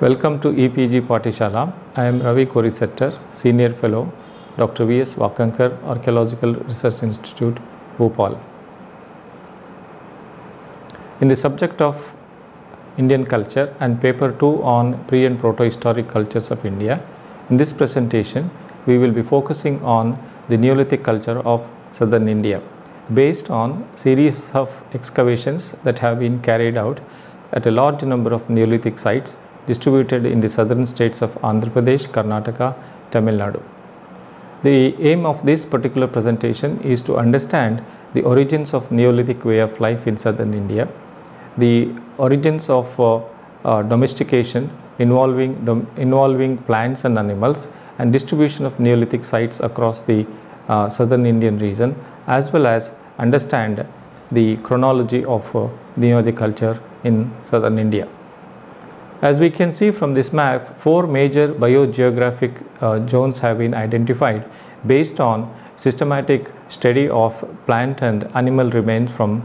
Welcome to EPG Patishala. I am Ravi Korisettar, Senior Fellow, Dr. V.S. Wakankar, Archaeological Research Institute, Bhopal. In the subject of Indian culture and paper 2 on pre and proto-historic cultures of India, in this presentation we will be focusing on the Neolithic culture of southern India based on series of excavations that have been carried out at a large number of Neolithic sites distributed in the southern states of Andhra Pradesh, Karnataka, Tamil Nadu. The aim of this particular presentation is to understand the origins of Neolithic way of life in southern India, the origins of domestication involving plants and animals, and distribution of Neolithic sites across the southern Indian region, as well as understand the chronology of Neolithic culture in southern India. As we can see from this map, 4 major biogeographic zones have been identified based on systematic study of plant and animal remains from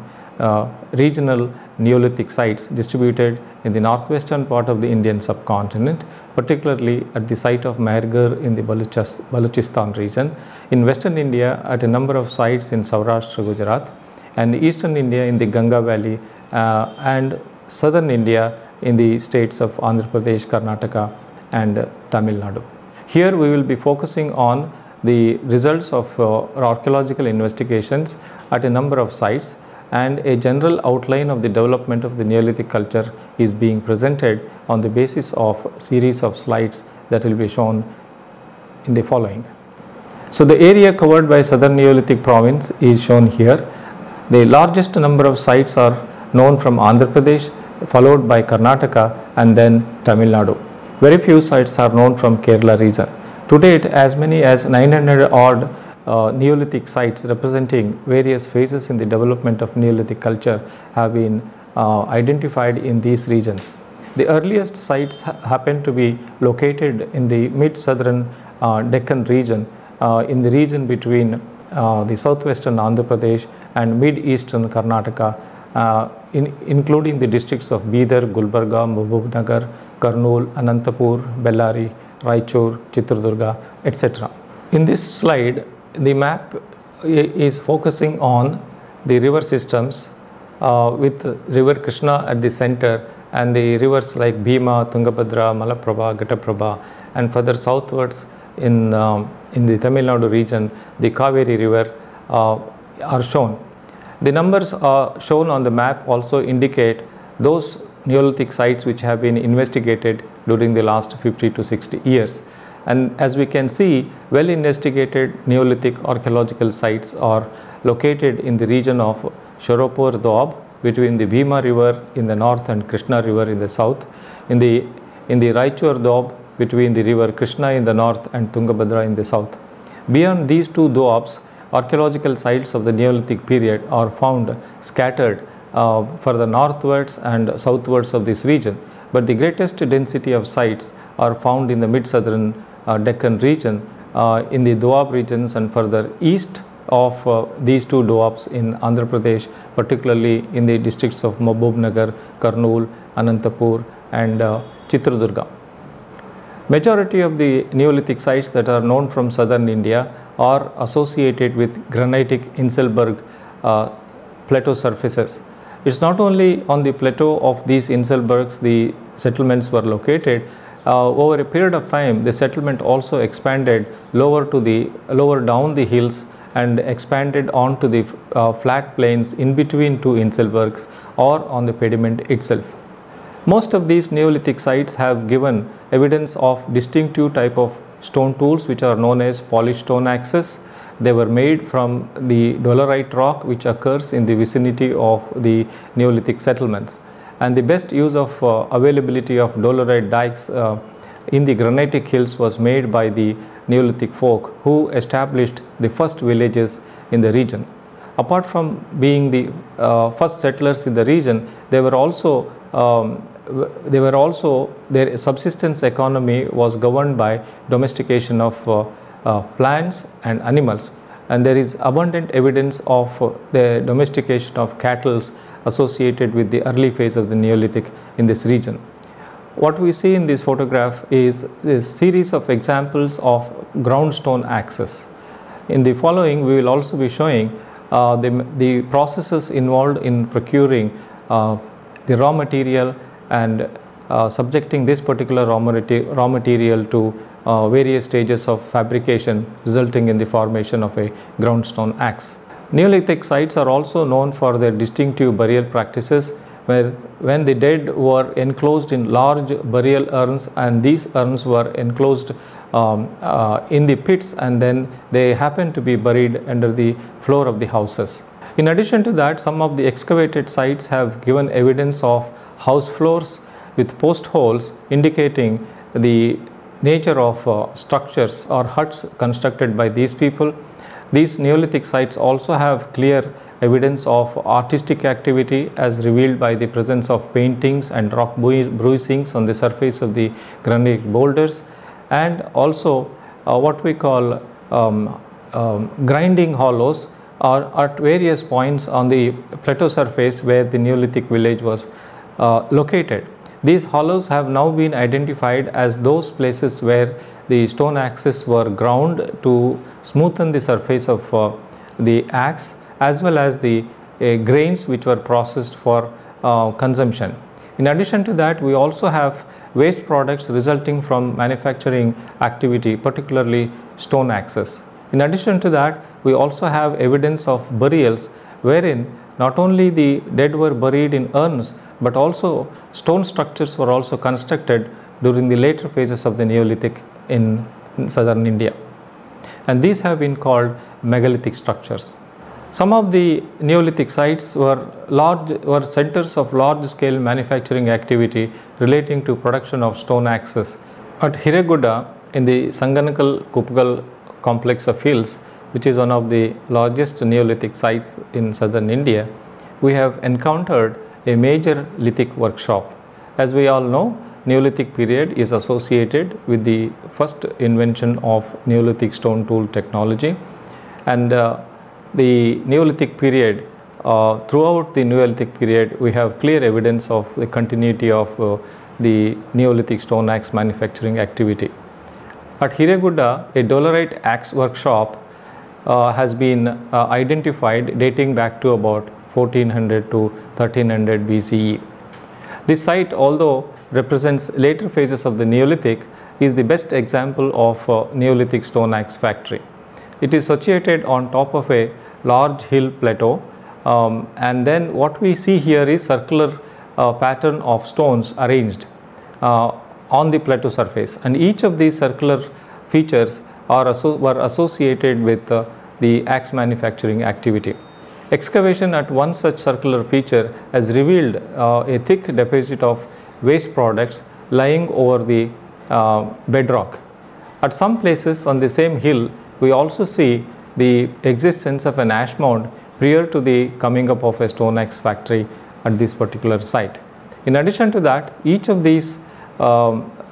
regional Neolithic sites distributed in the northwestern part of the Indian subcontinent, particularly at the site of Mehergarh in the Balochistan region, in western India at a number of sites in Saurashtra, Gujarat, and eastern India in the Ganga Valley, and southern India in the states of Andhra Pradesh, Karnataka, and Tamil Nadu. Here we will be focusing on the results of archaeological investigations at a number of sites, and a general outline of the development of the Neolithic culture is being presented on the basis of a series of slides that will be shown in the following. So the area covered by southern Neolithic province is shown here. The largest number of sites are known from Andhra Pradesh, followed by Karnataka, and then Tamil Nadu. Very few sites are known from Kerala region. To date, as many as 900 odd Neolithic sites representing various phases in the development of Neolithic culture have been identified in these regions. The earliest sites happen to be located in the mid-southern Deccan region, in the region between the southwestern Andhra Pradesh and mid-eastern Karnataka, including the districts of Bidar, Gulbarga, Mahbubnagar, Kurnool, Anantapur, Bellary, Raichur, Chitradurga, etc. In this slide, the map is focusing on the river systems with river Krishna at the center, and the rivers like Bhima, Tungabhadra, Malaprabha, Ghataprabha, and further southwards in the Tamil Nadu region, the Kaveri river are shown. The numbers shown on the map also indicate those Neolithic sites which have been investigated during the last 50 to 60 years. And as we can see, well investigated Neolithic archaeological sites are located in the region of Sharopur Doab between the Bhima river in the north and Krishna river in the south, in the Raichur Doab between the river Krishna in the north and Tungabhadra in the south. Beyond these two Doabs, archaeological sites of the Neolithic period are found scattered further northwards and southwards of this region, but the greatest density of sites are found in the mid-southern Deccan region, in the Doab regions, and further east of these two Doabs in Andhra Pradesh, particularly in the districts of Mahbubnagar, Kurnool, Anantapur, and Chitradurga. Majority of the Neolithic sites that are known from southern India are associated with granitic Inselberg plateau surfaces. It's not only on the plateau of these Inselbergs the settlements were located. Over a period of time, the settlement also expanded lower down the hills and expanded onto the flat plains in between two Inselbergs or on the pediment itself. Most of these Neolithic sites have given evidence of distinctive type of stone tools which are known as polished stone axes. They were made from the dolerite rock which occurs in the vicinity of the Neolithic settlements. And the best use of availability of dolerite dikes in the granitic hills was made by the Neolithic folk who established the first villages in the region. Apart from being the first settlers in the region, their subsistence economy was governed by domestication of plants and animals, and there is abundant evidence of the domestication of cattle associated with the early phase of the Neolithic in this region. What we see in this photograph is a series of examples of ground stone axes. In the following, we will also be showing the processes involved in procuring the raw material and subjecting this particular raw material to various stages of fabrication, resulting in the formation of a ground stone axe. Neolithic sites are also known for their distinctive burial practices, where when the dead were enclosed in large burial urns, and these urns were enclosed in the pits, and then they happened to be buried under the floor of the houses. In addition to that, some of the excavated sites have given evidence of house floors with post holes, indicating the nature of structures or huts constructed by these people. These Neolithic sites also have clear evidence of artistic activity, as revealed by the presence of paintings and rock bruisings on the surface of the granite boulders, and also what we call grinding hollows are at various points on the plateau surface where the Neolithic village was located. These hollows have now been identified as those places where the stone axes were ground to smoothen the surface of the axe, as well as the grains which were processed for consumption. In addition to that, we also have waste products resulting from manufacturing activity, particularly stone axes. In addition to that, we also have evidence of burials wherein not only the dead were buried in urns, but also stone structures were also constructed during the later phases of the Neolithic in southern India, and these have been called megalithic structures. Some of the Neolithic sites were centers of large-scale manufacturing activity relating to production of stone axes. At Hiregudda, in the Sanganakal Kupgal complex of hills, which is one of the largest Neolithic sites in southern India, we have encountered a major lithic workshop. As we all know, Neolithic period is associated with the first invention of Neolithic stone tool technology, and the Neolithic period, throughout the Neolithic period, we have clear evidence of the continuity of the Neolithic stone axe manufacturing activity. At Hiregudda, a dolerite axe workshop has been identified dating back to about 1400 to 1300 BCE. This site, although represents later phases of the Neolithic, is the best example of Neolithic stone axe factory. It is situated on top of a large hill plateau, and then what we see here is circular pattern of stones arranged on the plateau surface, and each of these circular features were associated with the axe manufacturing activity. Excavation at one such circular feature has revealed a thick deposit of waste products lying over the bedrock. At some places on the same hill, we also see the existence of an ash mound prior to the coming up of a stone axe factory at this particular site. In addition to that, each of these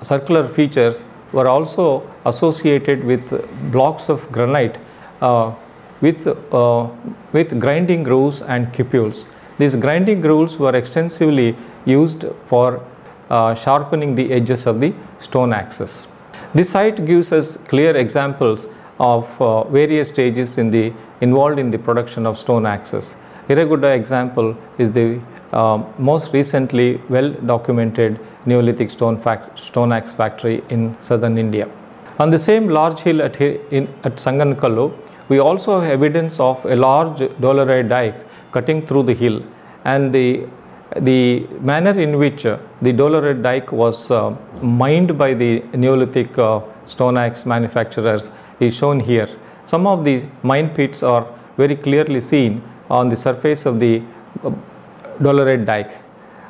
circular features were also associated with blocks of granite with grinding grooves and cupules. These grinding grooves were extensively used for sharpening the edges of the stone axes. This site gives us clear examples of various stages involved in the production of stone axes. Hiregudda example is the most recently well documented Neolithic stone axe factory in southern India. On the same large hill at Sanganakalu, we also have evidence of a large dolerite dike cutting through the hill, and the manner in which the dolerite dike was mined by the Neolithic stone axe manufacturers is shown here. Some of the mine pits are very clearly seen on the surface of the dolerite dike.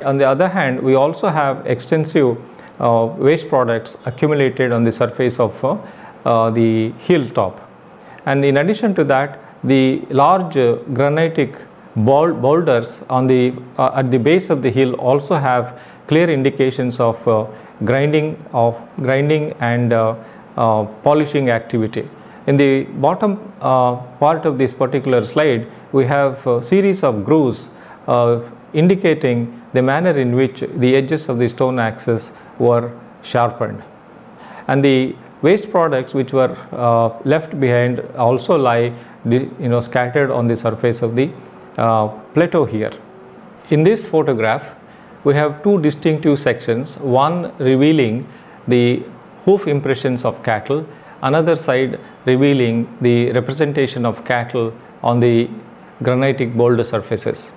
On the other hand, we also have extensive waste products accumulated on the surface of the hilltop. And in addition to that, the large granitic boulders on at the base of the hill also have clear indications of grinding and polishing activity. In the bottom part of this particular slide, we have a series of grooves indicating the manner in which the edges of the stone axes were sharpened. And the waste products which were left behind also lie scattered on the surface of the plateau here. In this photograph, we have two distinctive sections, one revealing the hoof impressions of cattle, another side revealing the representation of cattle on the granitic boulder surfaces.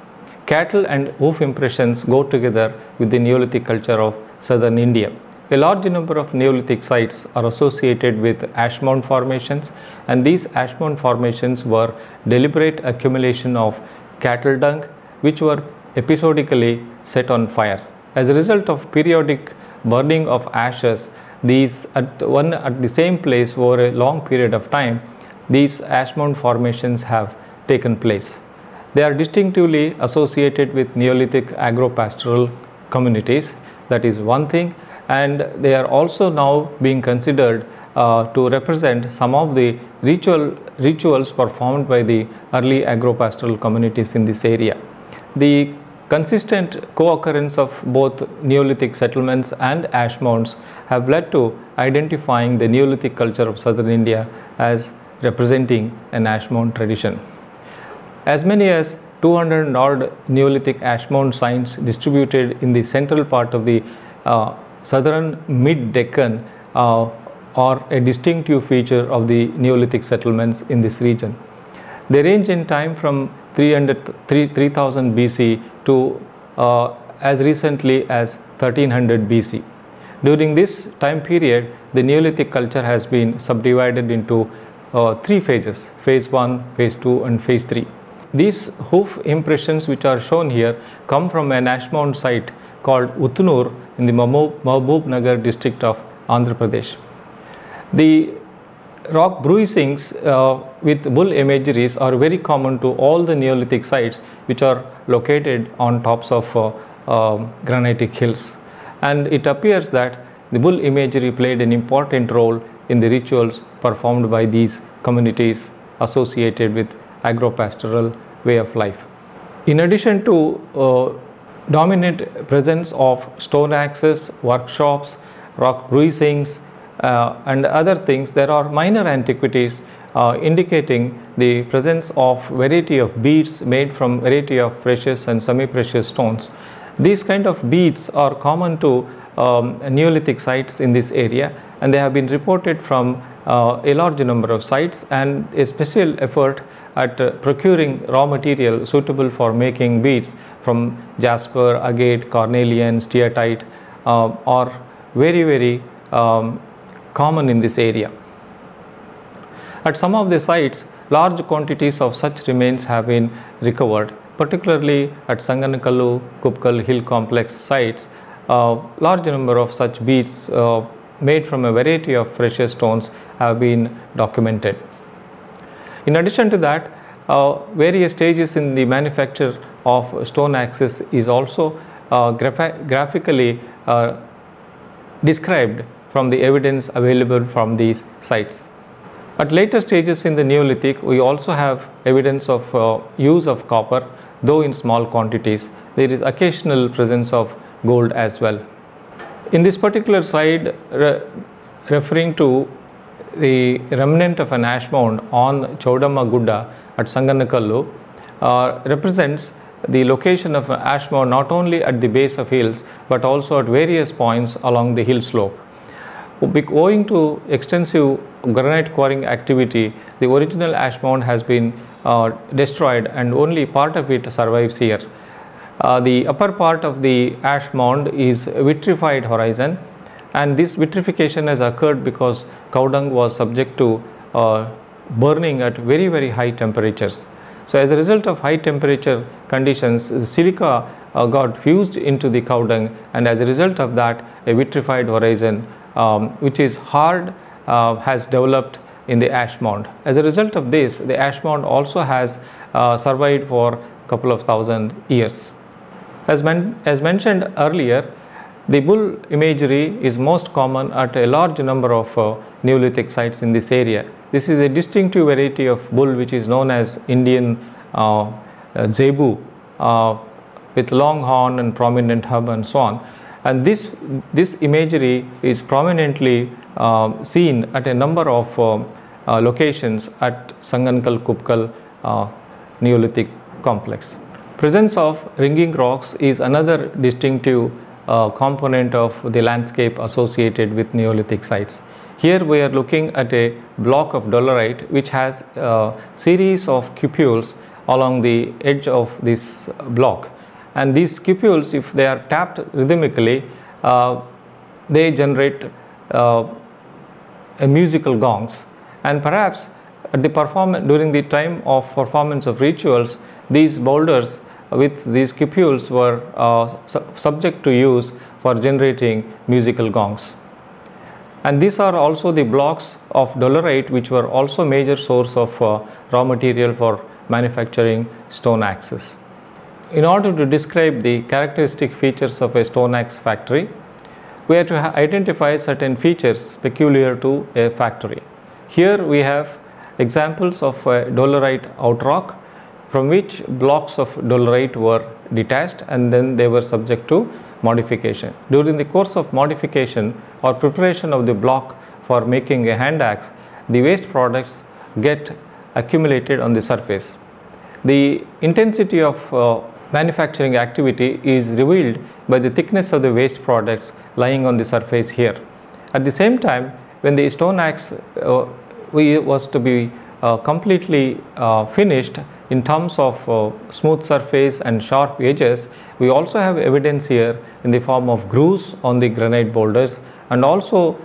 Cattle and hoof impressions go together with the Neolithic culture of southern India. A large number of Neolithic sites are associated with ash mound formations, and these ash mound formations were deliberate accumulation of cattle dung which were episodically set on fire. As a result of periodic burning of ashes, these at the same place over a long period of time, these ash mound formations have taken place. They are distinctively associated with Neolithic agropastoral communities. That is one thing, and they are also now being considered to represent some of the rituals performed by the early agropastoral communities in this area. The consistent co-occurrence of both Neolithic settlements and ash mounds have led to identifying the Neolithic culture of southern India as representing an ash mound tradition. As many as 200 odd Neolithic ash mound sites distributed in the central part of the southern mid-Deccan are a distinctive feature of the Neolithic settlements in this region. They range in time from 3000 BC to as recently as 1300 BC. During this time period, the Neolithic culture has been subdivided into three phases: phase 1, phase 2 and phase 3. These hoof impressions which are shown here come from an ash mound site called Utnur in the Mahbubnagar district of Andhra Pradesh. The rock bruisings with bull imageries are very common to all the Neolithic sites which are located on tops of granitic hills, and it appears that the bull imagery played an important role in the rituals performed by these communities associated with agropastoral way of life. In addition to dominant presence of stone axes, workshops, rock bruisings and other things, there are minor antiquities indicating the presence of variety of beads made from variety of precious and semi-precious stones. These kind of beads are common to Neolithic sites in this area, and they have been reported from a large number of sites, and a special effort at procuring raw material suitable for making beads from jasper, agate, cornelian, steatite are very common in this area. At some of the sites, large quantities of such remains have been recovered, particularly at Sanganakallu, Kupkal Hill Complex sites. Large number of such beads made from a variety of precious stones have been documented. In addition to that, various stages in the manufacture of stone axes is also graphically described from the evidence available from these sites. At later stages in the Neolithic, we also have evidence of use of copper, though in small quantities. There is occasional presence of gold as well. In this particular slide, referring to the remnant of an ash mound on Chaudamma Gudda at Sanganakallu, represents the location of an ash mound not only at the base of hills but also at various points along the hill slope. Owing to extensive granite quarrying activity, the original ash mound has been destroyed and only part of it survives here. The upper part of the ash mound is vitrified horizon, and this vitrification has occurred because cow dung was subject to burning at very high temperatures. So as a result of high temperature conditions, the silica got fused into the cow dung, and as a result of that, a vitrified horizon which is hard has developed in the ash mound. As a result of this, the ash mound also has survived for a couple of thousand years. As mentioned earlier, the bull imagery is most common at a large number of Neolithic sites in this area. This is a distinctive variety of bull which is known as Indian zebu, with long horn and prominent hub and so on. And this imagery is prominently seen at a number of locations at Sangankal Kupkal Neolithic complex. Presence of ringing rocks is another distinctive component of the landscape associated with Neolithic sites. Here we are looking at a block of dolerite which has a series of cupules along the edge of this block, and these cupules, if they are tapped rhythmically, they generate a musical gongs, and perhaps at the during the time of performance of rituals, these boulders with these cupules were subject to use for generating musical gongs. And these are also the blocks of dolerite which were also major source of raw material for manufacturing stone axes. In order to describe the characteristic features of a stone axe factory, we have to identify certain features peculiar to a factory. Here we have examples of a dolerite outrock from which blocks of dolerite were detached and then they were subject to modification. During the course of modification or preparation of the block for making a hand axe, the waste products get accumulated on the surface. The intensity of manufacturing activity is revealed by the thickness of the waste products lying on the surface here. At the same time, when the stone axe was to be completely finished in terms of smooth surface and sharp edges, we also have evidence here in the form of grooves on the granite boulders, and also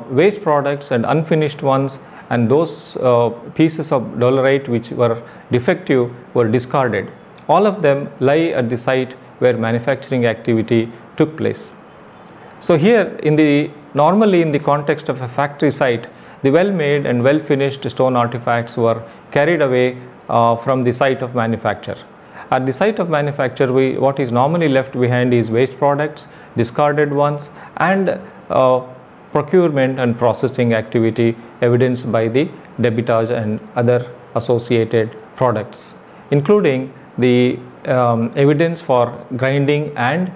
waste products and unfinished ones, and those pieces of dolerite which were defective were discarded. All of them lie at the site where manufacturing activity took place. So here normally in the context of a factory site, the well made and well finished stone artifacts were carried away from the site of manufacture. At the site of manufacture, what is normally left behind is waste products, discarded ones, and procurement and processing activity evidenced by the debitage and other associated products, including the evidence for grinding and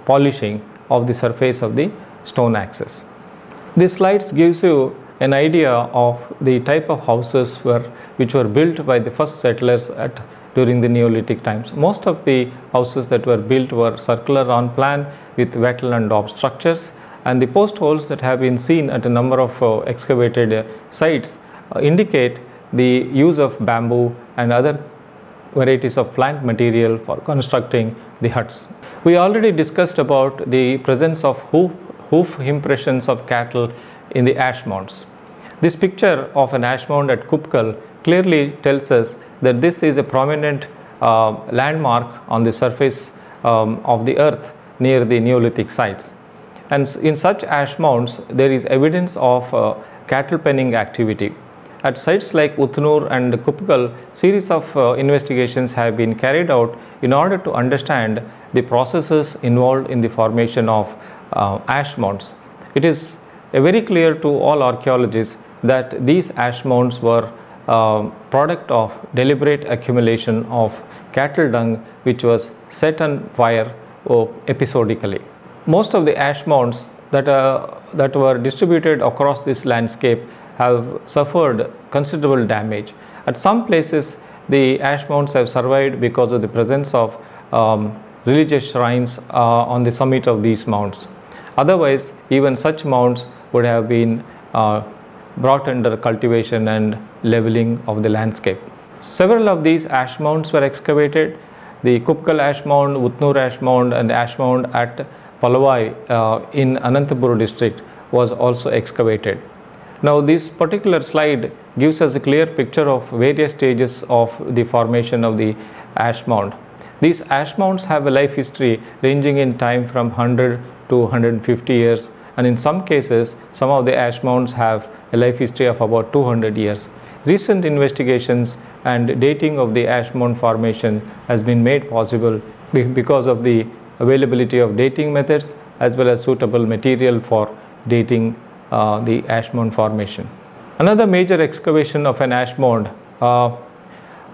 polishing of the surface of the stone axes. This slides gives you an idea of the type of houses which were built by the first settlers during the Neolithic times. Most of the houses that were built were circular on plan with wattle and daub structures, and the post holes that have been seen at a number of excavated sites indicate the use of bamboo and other varieties of plant material for constructing the huts. We already discussed about the presence of hoof impressions of cattle in the ash mounds. This picture of an ash mound at Kupkal clearly tells us that this is a prominent landmark on the surface of the earth near the Neolithic sites. And in such ash mounds, there is evidence of cattle penning activity. At sites like Utnur and Kupkal, series of investigations have been carried out in order to understand the processes involved in the formation of ash mounds. It is very clear to all archaeologists that these ash mounds were product of deliberate accumulation of cattle dung which was set on fire episodically. Most of the ash mounds that were distributed across this landscape have suffered considerable damage. At some places, the ash mounds have survived because of the presence of religious shrines on the summit of these mounds. Otherwise, even such mounds would have been brought under cultivation and leveling of the landscape. Several of these ash mounds were excavated. The Kupkal ash mound, Utnur ash mound, and ash mound at Palavai in Anantapur district was also excavated. Now, this particular slide gives us a clear picture of various stages of the formation of the ash mound. These ash mounds have a life history ranging in time from 100 to 150 years, and in some cases, some of the ash mounds have a life history of about 200 years. Recent investigations and dating of the ash mound formation has been made possible because of the availability of dating methods as well as suitable material for dating the ash mound formation. Another major excavation of an ash mound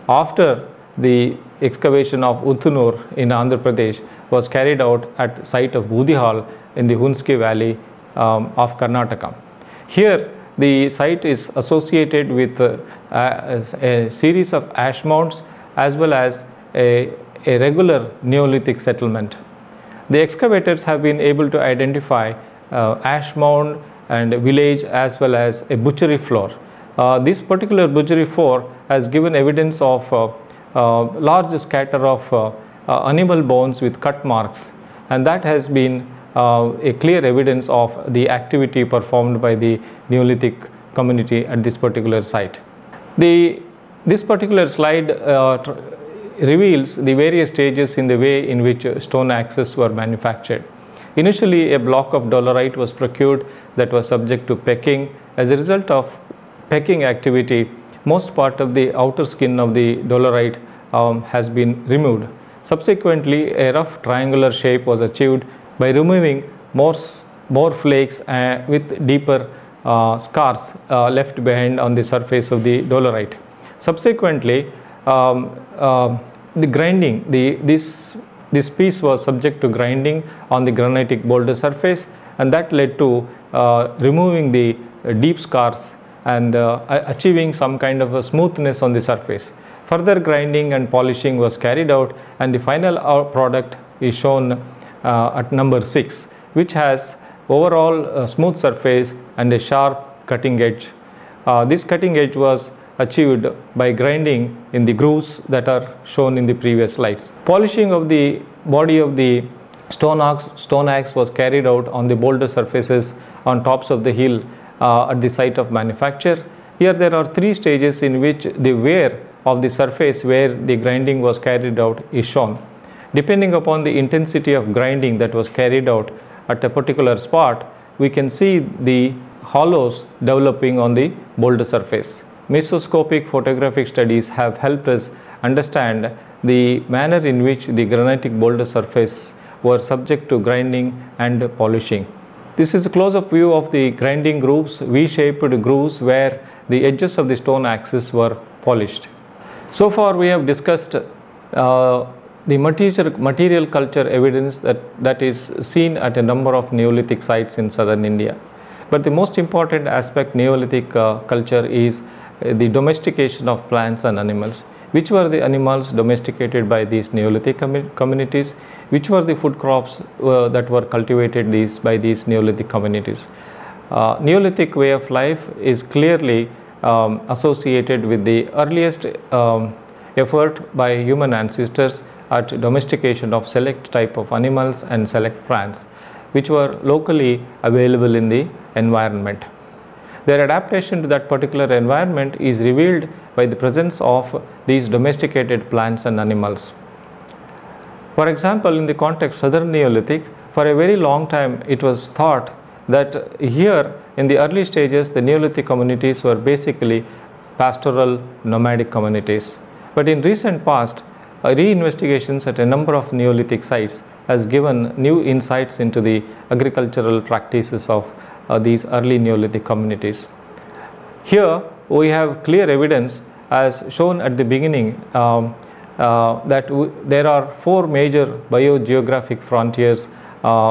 after the excavation of Uttunur in Andhra Pradesh was carried out at site of Budihal in the Hunski Valley of Karnataka. Here the site is associated with a series of ash mounds as well as a regular Neolithic settlement. The excavators have been able to identify ash mound and village as well as a butchery floor. This particular butchery floor has given evidence of large scatter of animal bones with cut marks, and that has been a clear evidence of the activity performed by the Neolithic community at this particular site. This particular slide reveals the various stages in the way in which stone axes were manufactured. Initially, a block of dolerite was procured that was subject to pecking. As a result of pecking activity, most part of the outer skin of the dolerite has been removed. Subsequently, a rough triangular shape was achieved by removing more flakes with deeper scars left behind on the surface of the dolerite. Subsequently, the grinding, this piece was subject to grinding on the granitic boulder surface, and that led to removing the deep scars and achieving some kind of a smoothness on the surface. Further grinding and polishing was carried out, and the final product is shown at number 6, which has overall smooth surface and a sharp cutting edge. This cutting edge was achieved by grinding in the grooves that are shown in the previous slides. Polishing of the body of the stone axe was carried out on the boulder surfaces on tops of the hill at the site of manufacture. Here there are 3 stages in which the wear of the surface where the grinding was carried out is shown. Depending upon the intensity of grinding that was carried out at a particular spot, we can see the hollows developing on the boulder surface. Mesoscopic photographic studies have helped us understand the manner in which the granitic boulder surface were subject to grinding and polishing. This is a close-up view of the grinding grooves, V-shaped grooves where the edges of the stone axes were polished. So far we have discussed the material culture evidence that is seen at a number of Neolithic sites in southern India. But the most important aspect Neolithic culture is the domestication of plants and animals. Which were the animals domesticated by these Neolithic communities? Which were the food crops that were cultivated by these Neolithic communities? Neolithic way of life is clearly associated with the earliest effort by human ancestors at domestication of select type of animals and select plants, which were locally available in the environment. Their adaptation to that particular environment is revealed by the presence of these domesticated plants and animals. For example, in the context of Southern Neolithic, for a very long time it was thought that here in the early stages the Neolithic communities were basically pastoral nomadic communities. But in recent past, reinvestigations at a number of Neolithic sites has given new insights into the agricultural practices of these early Neolithic communities. Here we have clear evidence, as shown at the beginning, that there are 4 major biogeographic frontiers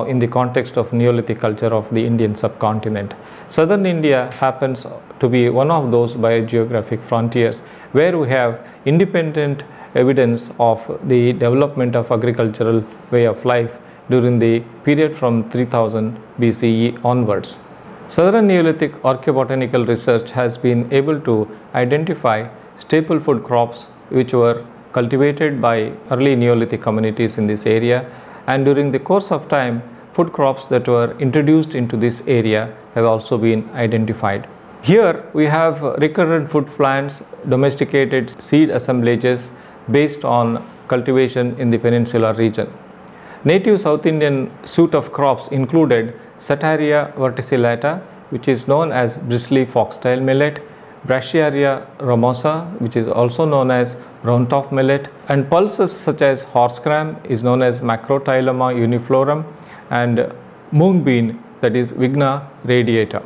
in the context of Neolithic culture of the Indian subcontinent. Southern India happens to be one of those biogeographic frontiers where we have independent evidence of the development of agricultural way of life during the period from 3000 BCE onwards. Southern Neolithic archaeobotanical research has been able to identify staple food crops which were cultivated by early Neolithic communities in this area, and during the course of time food crops that were introduced into this area have also been identified. Here we have recurrent food plants, domesticated seed assemblages based on cultivation in the peninsular region. Native South Indian suite of crops included Setaria verticillata, which is known as bristly foxtail millet, Brachiaria ramosa, which is also known as brown top millet, and pulses such as horse gram is known as Macrotyloma uniflorum, and mung bean, that is Vigna radiata.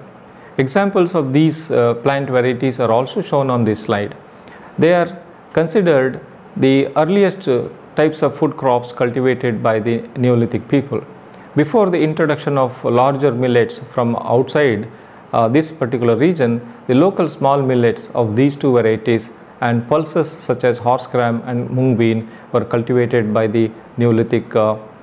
Examples of these plant varieties are also shown on this slide. They are considered the earliest types of food crops cultivated by the Neolithic people. Before the introduction of larger millets from outside this particular region, the local small millets of these two varieties and pulses such as horse gram and mung bean were cultivated by the Neolithic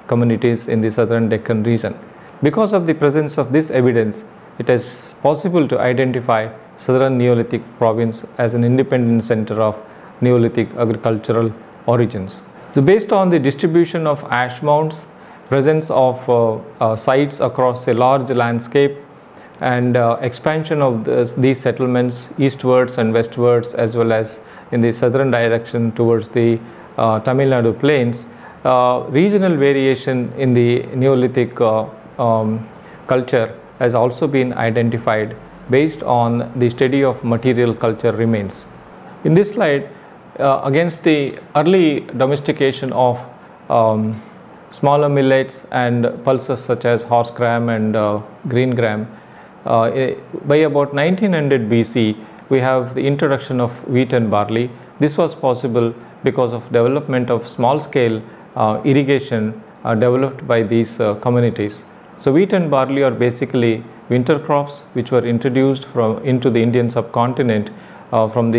communities in the southern Deccan region. Because of the presence of this evidence, it is possible to identify southern Neolithic province as an independent center of Neolithic agricultural origins. So based on the distribution of ash mounds, presence of sites across a large landscape, and expansion of these settlements eastwards and westwards, as well as in the southern direction towards the Tamil Nadu plains, regional variation in the Neolithic culture has also been identified based on the study of material culture remains. In this slide, against the early domestication of smaller millets and pulses such as horse gram and green gram, by about 1900 BC, we have the introduction of wheat and barley. This was possible because of development of small scale irrigation developed by these communities. So wheat and barley are basically winter crops which were introduced into the Indian subcontinent from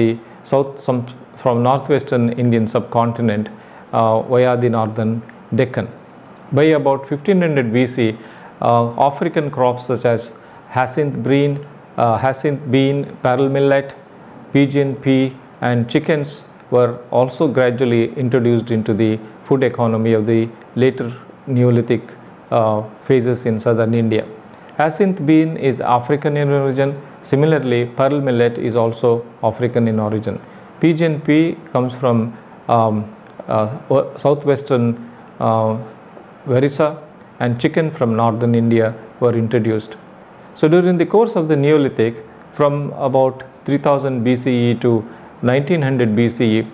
northwestern Indian subcontinent via the northern Deccan. By about 1500 BC, African crops such as hyacinth bean, pearl millet, pigeon pea and chickens were also gradually introduced into the food economy of the later Neolithic phases in southern India. Hyacinth bean is African in origin. Similarly, pearl millet is also African in origin. Pigeon pea comes from southwestern Orissa, and chicken from northern India were introduced. So during the course of the Neolithic, from about 3000 BCE to 1900 BCE,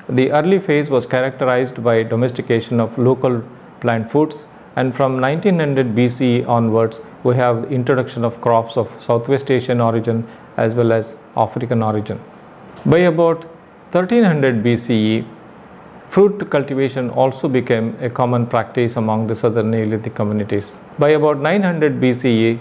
the early phase was characterized by domestication of local plant foods, and from 1900 BCE onwards, we have the introduction of crops of Southwest Asian origin as well as African origin. By about 1300 BCE, fruit cultivation also became a common practice among the southern Neolithic communities. By about 900 BCE,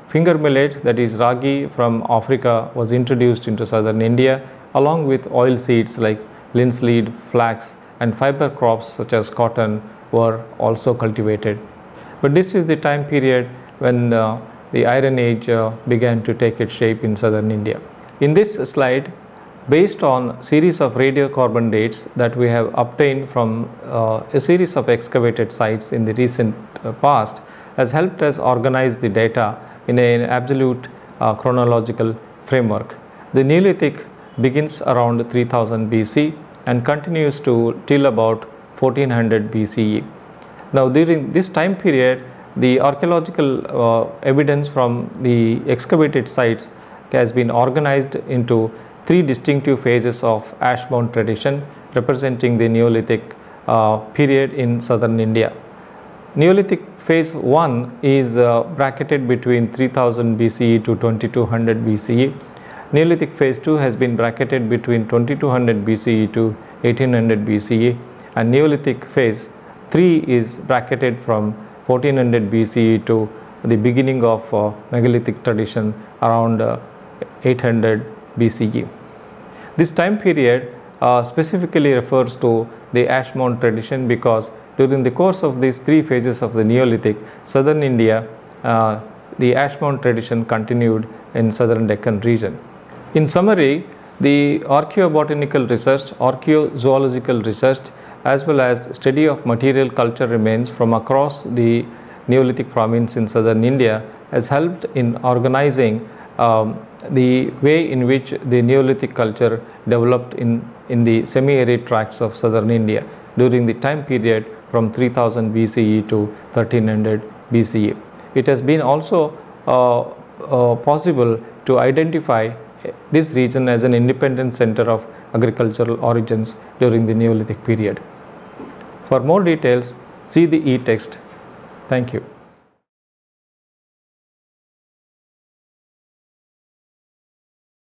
finger millet, that is ragi from Africa, was introduced into southern India along with oil seeds like linseed, flax and fiber crops such as cotton were also cultivated. But this is the time period when the Iron Age began to take its shape in southern India. In this slide, based on series of radiocarbon dates that we have obtained from a series of excavated sites in the recent past, has helped us organize the data in an absolute chronological framework. The Neolithic begins around 3000 BC and continues till about 1400 BCE. Now during this time period, the archaeological evidence from the excavated sites has been organized into three distinctive phases of ash mound tradition representing the Neolithic period in southern India. Neolithic phase 1 is bracketed between 3000 BCE to 2200 BCE. Neolithic phase 2 has been bracketed between 2200 BCE to 1800 BCE, and Neolithic phase 3 is bracketed from 1400 BCE to the beginning of megalithic tradition around 800 BCE. This time period specifically refers to the ash mound tradition because during the course of these three phases of the Neolithic, southern India, the ash mound tradition continued in southern Deccan region. In summary, the archaeobotanical research, archaeozoological research, as well as study of material culture remains from across the Neolithic province in southern India has helped in organizing the way in which the Neolithic culture developed in the semi-arid tracts of southern India during the time period from 3000 BCE to 1300 BCE. It has been also possible to identify this region as an independent center of agricultural origins during the Neolithic period. For more details, see the e-text. Thank you.